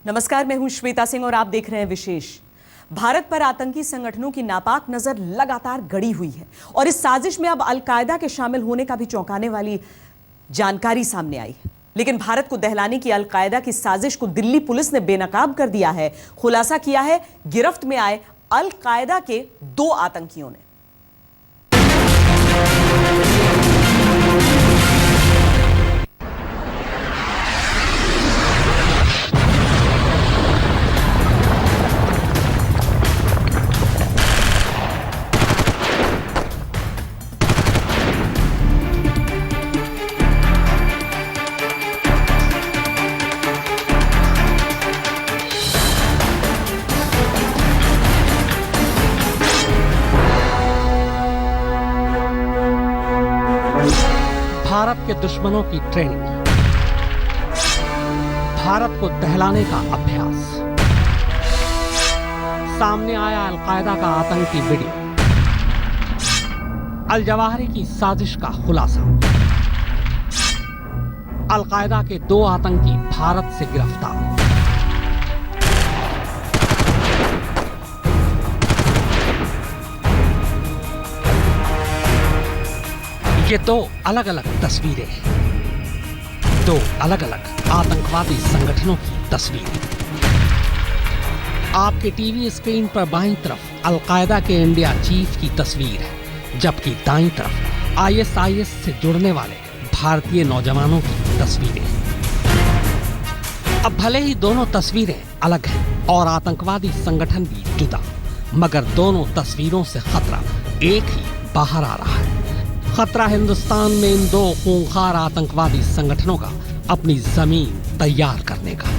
नमस्कार, मैं हूं श्वेता सिंह और आप देख रहे हैं विशेष। भारत पर आतंकी संगठनों की नापाक नजर लगातार गड़ी हुई है और इस साजिश में अब अल-कायदा के शामिल होने का भी चौंकाने वाली जानकारी सामने आई है। लेकिन भारत को दहलाने की अल-कायदा की साजिश को दिल्ली पुलिस ने बेनकाब कर दिया है। खुलासा किया है गिरफ्त में आए अल-कायदा के 2 आतंकियों ने। भारत के दुश्मनों की ट्रेनिंग, भारत को दहलाने का अभ्यास, सामने आया अल-कायदा का आतंकी वीडियो, अल जवाहिरी की साजिश का खुलासा, अल-कायदा के 2 आतंकी भारत से गिरफ्तार। ये 2 अलग अलग तस्वीरें हैं, 2 अलग अलग आतंकवादी संगठनों की तस्वीरें। आपके टीवी स्क्रीन पर बाईं तरफ अल-कायदा के इंडिया चीफ की तस्वीर है, जबकि दाईं तरफ आईएसआईएस से जुड़ने वाले भारतीय नौजवानों की तस्वीरें हैं। अब भले ही दोनों तस्वीरें अलग हैं और आतंकवादी संगठन भी जुदा, मगर दोनों तस्वीरों से खतरा एक ही बाहर आ रहा है। खतरा हिंदुस्तान में इन 2 खूंखार आतंकवादी संगठनों का अपनी जमीन तैयार करने का।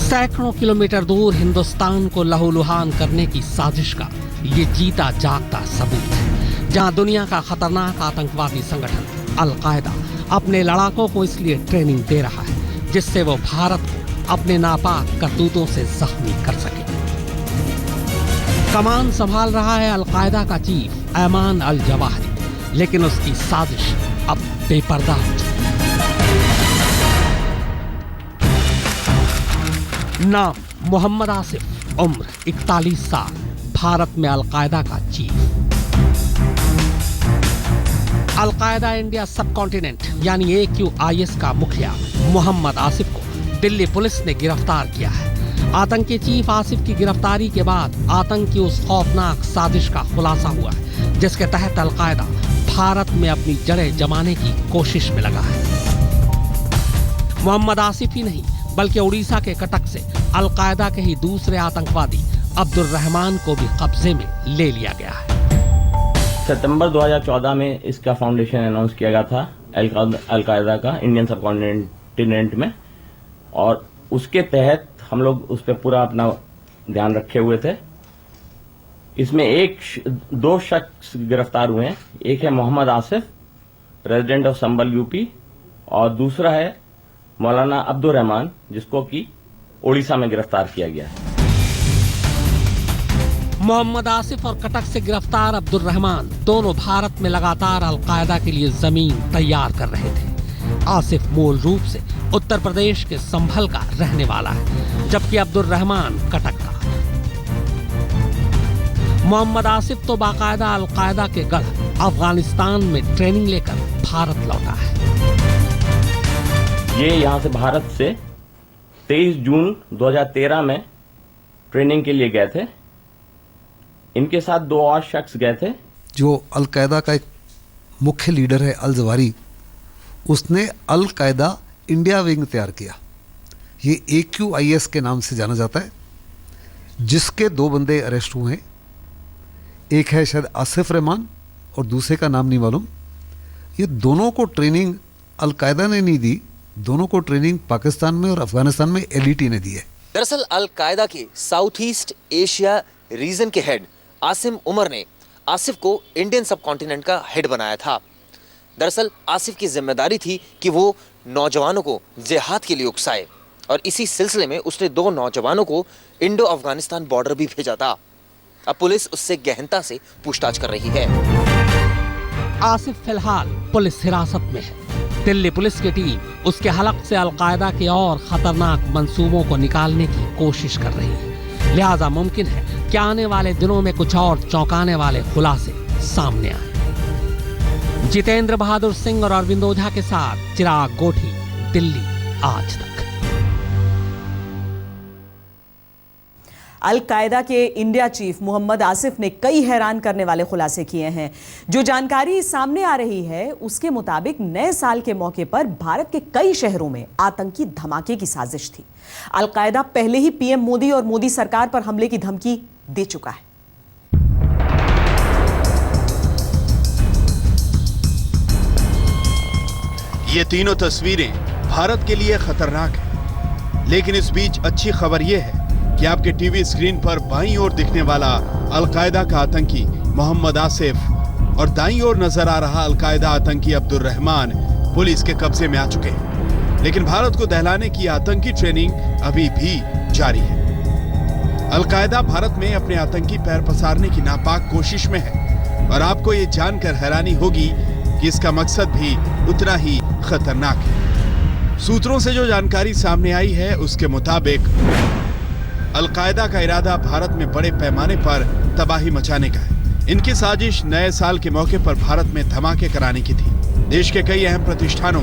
सैकड़ों किलोमीटर दूर हिंदुस्तान को लहूलुहान करने की साजिश का ये जीता जागता सबूत है, जहां दुनिया का खतरनाक आतंकवादी संगठन अल-कायदा अपने लड़ाकों को इसलिए ट्रेनिंग दे रहा है जिससे वो भारत को अपने नापाक करतूतों से जख्मी कर सके। कमान संभाल रहा है अल-कायदा का चीफ ऐमान अल जवाहिरी, लेकिन उसकी साजिश अब बेपर्दा हो चुकी है। नाम मोहम्मद आसिफ, उम्र 41 साल, भारत में अल-कायदा का चीफ। अल-कायदा इंडिया सब कॉन्टिनेंट यानी AQIS का मुखिया मोहम्मद आसिफ को दिल्ली पुलिस ने गिरफ्तार किया है। आतंकी चीफ आसिफ की गिरफ्तारी के बाद आतंक की उस खौफनाक साजिश का खुलासा हुआ है जिसके तहत अल-कायदा भारत में अपनी जड़ें जमाने की कोशिश में लगा है। मोहम्मद आसिफ ही नहीं बल्कि उड़ीसा के कटक से अल-कायदा के ही दूसरे आतंकवादी अब्दुल रहमान को भी कब्जे में ले लिया गया है। सितंबर 2014 में इसका फाउंडेशन अनाउंस किया गया था अल-कायदा का इंडियन सब कॉन्टिनेंट में, और उसके तहत हम लोग उस पर पूरा अपना ध्यान रखे हुए थे। इसमें 2 शख्स गिरफ्तार हुए हैं। एक है Mohammad Asif, resident of Sambhal UP, और दूसरा है मौलाना अब्दुल रहमान, जिसको कि ओडिशा में गिरफ्तार किया गया है। मोहम्मद आसिफ और कटक से गिरफ्तार अब्दुल रहमान दोनों भारत में लगातार अल-कायदा के लिए जमीन तैयार कर रहे थे। आसिफ मूल रूप से उत्तर प्रदेश के संभल का रहने वाला है, जबकि अब्दुल रहमान कटक का। मोहम्मद आसिफ तो बाकायदा अल-कायदा के गढ़ अफगानिस्तान में ट्रेनिंग लेकर भारत लौटा है। ये यहाँ से भारत से 23 जून 2013 में ट्रेनिंग के लिए गए थे। इनके साथ 2 और शख्स गए थे। जो अल-कायदा का एक मुख्य लीडर है अल जवाहिरी, उसने अल-कायदा इंडिया विंग तैयार किया। ये AQIS के नाम से जाना जाता है, जिसके 2 बंदे अरेस्ट हुए हैं। एक है शायद आसिफ रहमान और दूसरे का नाम नहीं मालूम। ये दोनों को ट्रेनिंग अल-कायदा ने नहीं दी, दोनों को ट्रेनिंग पाकिस्तान में और अफगानिस्तान में LET ने दी है। दरअसल अल-कायदा के साउथ ईस्ट एशिया रीजन के हेड आसिम उमर ने आसिफ को इंडियन सब कॉन्टिनेंट का हेड बनाया था। दरअसल आसिफ की जिम्मेदारी थी कि वो नौजवानों को जिहाद के लिए उकसाए, और इसी सिलसिले में उसने 2 नौजवानों को इंडो अफगानिस्तान बॉर्डर भी भेजा था। अब पुलिस उससे गहनता से पूछताछ कर रही है। आसिफ फिलहाल पुलिस हिरासत में है। दिल्ली पुलिस की टीम उसके हलक से अलकायदा के और खतरनाक मंसूबों को निकालने की कोशिश कर रही है। लिहाजा मुमकिन है कि आने वाले दिनों में कुछ और चौंकाने वाले खुलासे सामने आए। जितेंद्र बहादुर सिंह और अरविंद ओझा के साथ चिराग गोठी, दिल्ली आज तक। अल-कायदा के इंडिया चीफ मोहम्मद आसिफ ने कई हैरान करने वाले खुलासे किए हैं। जो जानकारी सामने आ रही है उसके मुताबिक नए साल के मौके पर भारत के कई शहरों में आतंकी धमाके की साजिश थी। अल-कायदा पहले ही पीएम मोदी और मोदी सरकार पर हमले की धमकी दे चुका है। ये तीनों तस्वीरें भारत के लिए खतरनाक हैं, लेकिन इस बीच अच्छी खबर यह है कि आपके टीवी स्क्रीन पर बाईं ओर दिखने वाला अल-कायदा का आतंकी मोहम्मद आसिफ और दाईं ओर नजर आ रहा अल-कायदा आतंकी अब्दुल रहमान पुलिस के कब्जे में आ चुके हैं। लेकिन भारत को दहलाने की आतंकी ट्रेनिंग अभी भी जारी है। अल-कायदा भारत में अपने आतंकी पैर पसारने की नापाक कोशिश में है और आपको ये जानकर हैरानी होगी कि इसका मकसद भी उतना ही खतरनाक है। सूत्रों से जो जानकारी सामने आई है उसके मुताबिक अल-कायदा का इरादा भारत में बड़े पैमाने पर तबाही मचाने का है। इनकी साजिश नए साल के मौके पर भारत में धमाके कराने की थी। देश के कई अहम प्रतिष्ठानों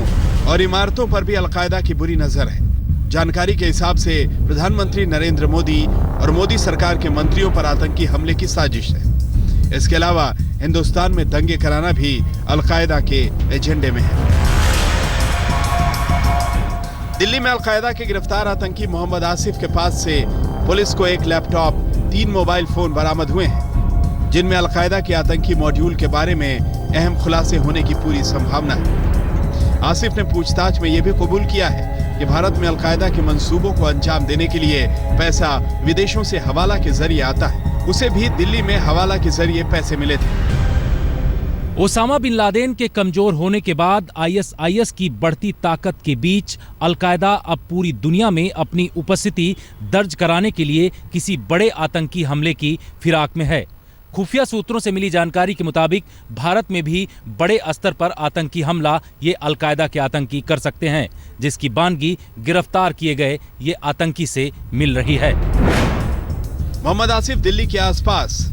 और इमारतों पर भी अल-कायदा की बुरी नजर है। जानकारी के हिसाब से प्रधानमंत्री नरेंद्र मोदी और मोदी सरकार के मंत्रियों पर आतंकी हमले की साजिश है। इसके अलावा हिंदुस्तान में दंगे कराना भी अल-कायदा के एजेंडे में है। दिल्ली में अल-कायदा के गिरफ्तार आतंकी मोहम्मद आसिफ के पास से पुलिस को एक लैपटॉप, 3 मोबाइल फोन बरामद हुए हैं, जिनमें अल-कायदा के आतंकी मॉड्यूल के बारे में अहम खुलासे होने की पूरी संभावना है। आसिफ ने पूछताछ में यह भी कबूल किया है कि भारत में अल-कायदा के मंसूबों को अंजाम देने के लिए पैसा विदेशों से हवाला के जरिए आता है। उसे भी दिल्ली में हवाला के जरिए पैसे मिले थे। ओसामा बिन लादेन के कमजोर होने के बाद आईएसआईएस की बढ़ती ताकत के बीच अल-कायदा अब पूरी दुनिया में अपनी उपस्थिति दर्ज कराने के लिए किसी बड़े आतंकी हमले की फिराक में है। खुफिया सूत्रों से मिली जानकारी के मुताबिक भारत में भी बड़े स्तर पर आतंकी हमला ये अल-कायदा के आतंकी कर सकते हैं, जिसकी बानगी गिरफ्तार किए गए ये आतंकी से मिल रही है। मोहम्मद आसिफ दिल्ली के आसपास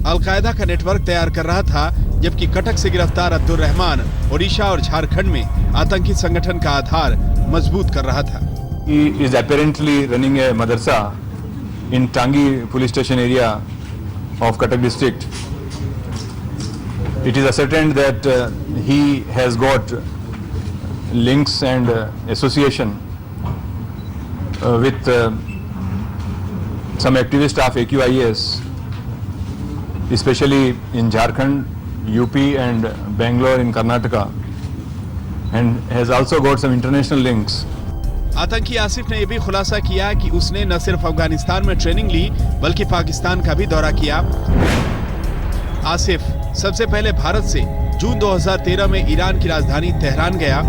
अल-कायदा का नेटवर्क तैयार कर रहा था, जबकि कटक से गिरफ्तार अब्दुल रहमान ओडिशा और झारखंड में आतंकी संगठन का आधार मजबूत कर रहा था। He is apparently running a madrasa in Tangi police station area of Cuttack district. It is ascertained that he has got links and association with some activists of AQIS, especially in Jharkhand, UP and Bangalore in Karnataka, and has also got some international links. आतंकी आसिफ ने यह भी खुलासा किया कि उसने न सिर्फ अफगानिस्तान में ट्रेनिंग ली बल्कि पाकिस्तान का भी दौरा किया। आसिफ सबसे पहले भारत से जून 2013 में ईरान की राजधानी तेहरान गया,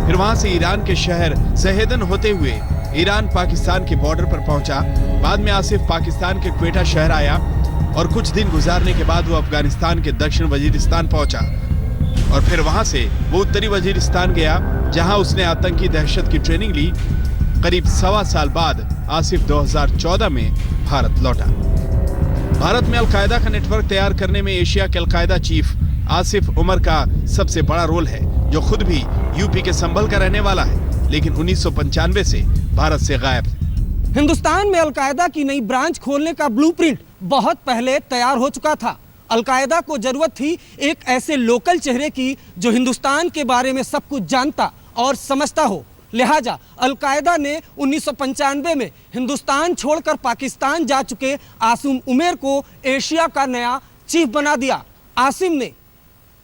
फिर वहां से ईरान के शहर सहेदन होते हुए ईरान पाकिस्तान के बॉर्डर पर पहुंचा। बाद में आसिफ पाकिस्तान के क्वेटा शहर आया और कुछ दिन गुजारने के बाद वो अफगानिस्तान के दक्षिण वजीरिस्तान पहुंचा और फिर वहां से वो उत्तरी वजीरिस्तान गया, जहां उसने आतंकी दहशत की ट्रेनिंग ली। करीब 1.25 साल बाद आसिफ 2014 में भारत लौटा। भारत में अल-कायदा का नेटवर्क तैयार करने में एशिया के अल-कायदा चीफ आसिफ उमर का सबसे बड़ा रोल है, जो खुद भी यूपी के संभल का रहने वाला है, लेकिन 1995 से भारत से गायब है। हिंदुस्तान में अल-कायदा की नई ब्रांच खोलने का ब्लूप्रिंट बहुत पहले तैयार हो चुका था। अल-कायदा को जरूरत थी एक ऐसे लोकल चेहरे की जो हिंदुस्तान के बारे में सब कुछ जानता और समझता हो। लिहाजा अल-कायदा ने 1995 में हिंदुस्तान छोड़कर पाकिस्तान जा चुके आसिम उमर को एशिया का नया चीफ बना दिया। आसिम ने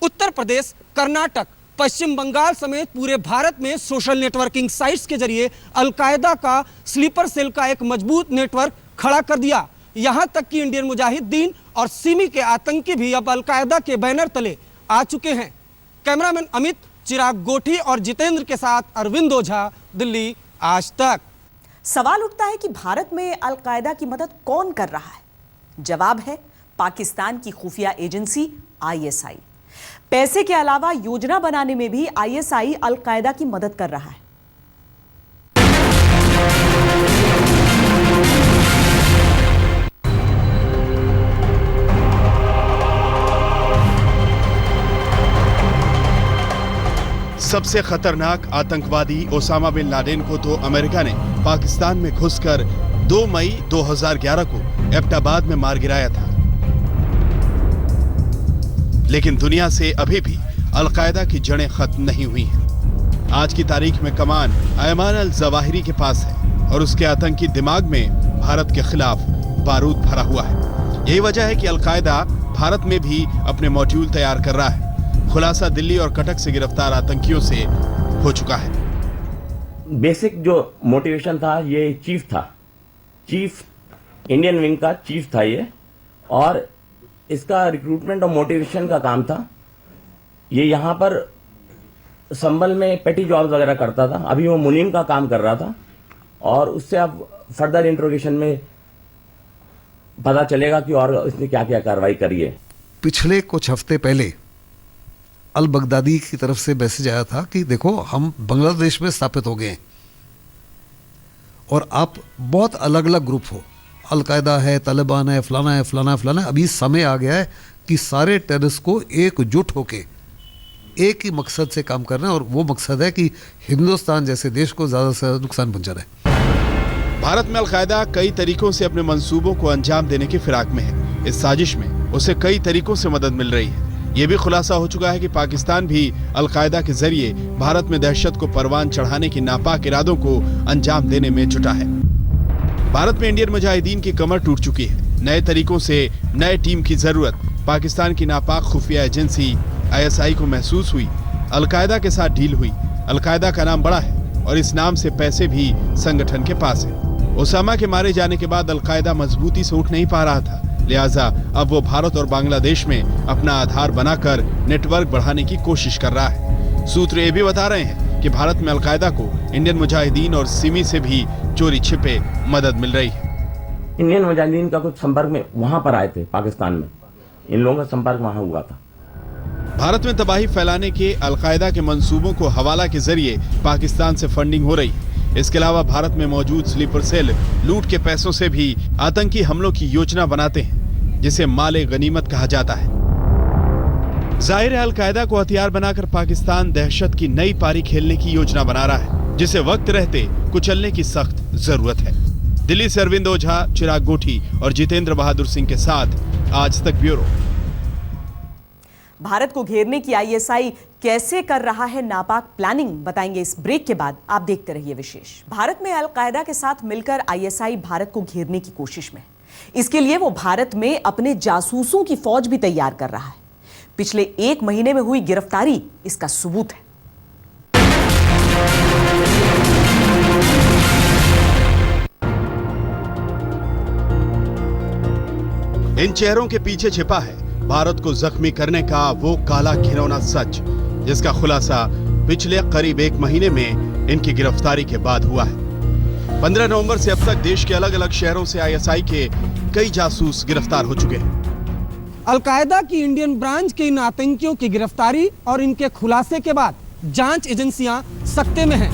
उत्तर प्रदेश, कर्नाटक, पश्चिम बंगाल समेत पूरे भारत में सोशल नेटवर्किंग साइट्स के जरिए अल-कायदा का स्लीपर सेल का एक मजबूत नेटवर्क खड़ा कर दिया। यहां तक कि इंडियन मुजाहिदीन और सिमी के आतंकी भी अब अल-कायदा के बैनर तले आ चुके हैं। कैमरामैन अमित, चिराग गोठी और जितेंद्र के साथ अरविंद ओझा, दिल्ली आज तक। सवाल उठता है कि भारत में अल-कायदा की मदद कौन कर रहा है? जवाब है पाकिस्तान की खुफिया एजेंसी ISI। पैसे के अलावा योजना बनाने में भी आईएसआई अल-कायदा की मदद कर रहा है। सबसे खतरनाक आतंकवादी ओसामा बिन लादेन को तो अमेरिका ने पाकिस्तान में घुसकर 2 मई 2011 को एबटाबाद में मार गिराया था। लेकिन दुनिया से अभी भी अल-कायदा की जड़ें खत्म नहीं हुई हैं। आज की तारीख में कमान अयमान अल-जवाहिरी के पास है और उसके आतंकी दिमाग में भारत के खिलाफ बारूद भरा हुआ है। यही वजह है कि अल-कायदा भारत में भी अपने मॉड्यूल तैयार कर रहा है। खुलासा दिल्ली और कटक से गिरफ्तार आतंकियों से हो चुका है। बेसिक जो मोटिवेशन था, ये चीफ इंडियन विंग का चीफ था ये, और इसका रिक्रूटमेंट और मोटिवेशन का काम था। ये यहाँ पर संभल में पेटी जॉब वगैरह करता था। अभी वो मुनीम का काम कर रहा था और उससे अब फर्दर इंट्रोगेशन में पता चलेगा कि और इसने क्या क्या कार्रवाई करी है। पिछले कुछ हफ्ते पहले अल बगदादी की तरफ से मैसेज आया था कि देखो हम बांग्लादेश में स्थापित हो गए हैं और आप बहुत अलग अलग ग्रुप हो, अल-कायदा है, तालिबान है, फलाना है, फलाना है, फलाना है। अभी समय आ गया है कि सारे टेररिस्ट को एकजुट होके एक ही मकसद से काम करना है और वो मकसद है कि हिंदुस्तान जैसे देश को ज़्यादा से ज़्यादा नुकसान पहुंचाना है। भारत में अल-कायदा कई तरीकों से अपने मंसूबों को अंजाम देने की फिराक में है। इस साजिश में उसे कई तरीकों से मदद मिल रही है। ये भी खुलासा हो चुका है कि पाकिस्तान भी अल-कायदा के जरिए भारत में दहशत को परवान चढ़ाने की नापाक इरादों को अंजाम देने में जुटा है। भारत में इंडियन मुजाहिदीन की कमर टूट चुकी है। नए तरीकों से नए टीम की जरूरत पाकिस्तान की नापाक खुफिया एजेंसी आईएसआई को महसूस हुई। अल-कायदा के साथ डील हुई। अल-कायदा का नाम बड़ा है और इस नाम से पैसे भी संगठन के पास है। ओसामा के मारे जाने के बाद अल-कायदा मजबूती से उठ नहीं पा रहा था, लिहाजा अब वो भारत और बांग्लादेश में अपना आधार बनाकर नेटवर्क बढ़ाने की कोशिश कर रहा है। सूत्र ये भी बता रहे हैं कि भारत में अल-कायदा को इंडियन मुजाहिदीन और सिमी से भी चोरी छिपे मदद मिल रही है। इंडियन मुजाहिदीन का कुछ संपर्क में वहां पर आए थे पाकिस्तान में, इन लोगों का संपर्क वहां हुआ था। भारत में तबाही फैलाने के अल-कायदा के मंसूबों को हवाला के जरिए पाकिस्तान से फंडिंग हो रही है। इसके अलावा भारत में मौजूद स्लीपर सेल लूट के पैसों से भी आतंकी हमलों की योजना बनाते हैं, जिसे माले गनीमत कहा जाता है। जाहिर है अल-कायदा को हथियार बनाकर पाकिस्तान दहशत की नई पारी खेलने की योजना बना रहा है, जिसे वक्त रहते कुचलने की सख्त जरूरत है। दिल्ली से अरविंद ओझा, चिराग गोठी और जितेंद्र बहादुर सिंह के साथ आज तक ब्यूरो। भारत को घेरने की आईएसआई कैसे कर रहा है नापाक प्लानिंग, बताएंगे इस ब्रेक के बाद। आप देखते रहिए विशेष। भारत में अल-कायदा के साथ मिलकर आईएसआई भारत को घेरने की कोशिश में है। इसके लिए वो भारत में अपने जासूसों की फौज भी तैयार कर रहा है। पिछले 1 महीने में हुई गिरफ्तारी इसका सबूत है। इन चेहरों के पीछे छिपा है भारत को जख्मी करने का वो काला घिनौना सच, जिसका खुलासा पिछले करीब 1 महीने में इनकी गिरफ्तारी के बाद हुआ है। 15 नवंबर से अब तक देश के अलग अलग शहरों से आईएसआई के कई जासूस गिरफ्तार हो चुके हैं। अल-कायदा की इंडियन ब्रांच के इन आतंकियों की गिरफ्तारी और इनके खुलासे के बाद जांच एजेंसियां सकते में हैं।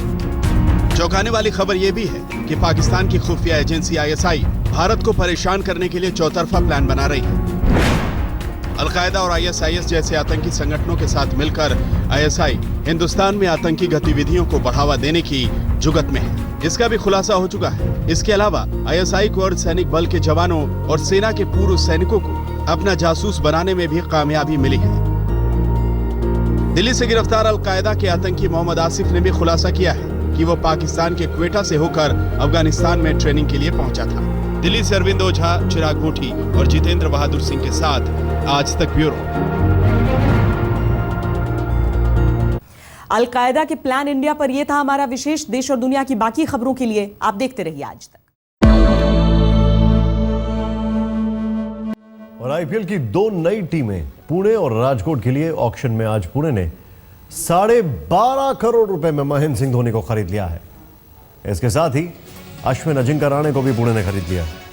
चौंकाने वाली खबर यह भी है कि पाकिस्तान की खुफिया एजेंसी आईएसआई भारत को परेशान करने के लिए चौतरफा प्लान बना रही है। अल-कायदा और आईएसआईएस जैसे आतंकी संगठनों के साथ मिलकर आईएसआई हिंदुस्तान में आतंकी गतिविधियों को बढ़ावा देने की जुगत में है। इसका भी खुलासा हो चुका है। इसके अलावा आईएसआई को अर्धसैनिक बल के जवानों और सेना के पूर्व सैनिकों को अपना जासूस बनाने में भी कामयाबी मिली है। दिल्ली से गिरफ्तार अल-कायदा के आतंकी मोहम्मद आसिफ ने भी खुलासा किया है कि वो पाकिस्तान के क्वेटा से होकर अफगानिस्तान में ट्रेनिंग के लिए पहुंचा था। दिल्ली से अरविंद ओझा, चिराग गोठी और जितेंद्र बहादुर सिंह के साथ आज तक ब्यूरो। अल-कायदा के प्लान इंडिया पर यह था हमारा विशेष। देश और दुनिया की बाकी खबरों के लिए आप देखते रहिए आज तक। और आईपीएल की 2 नई टीमें पुणे और राजकोट के लिए ऑक्शन में आज पुणे ने 12.5 करोड़ रुपए में महेंद्र सिंह धोनी को खरीद लिया है। इसके साथ ही अश्विन अजिंक्य रहाणे को भी पुणे ने खरीद लिया है।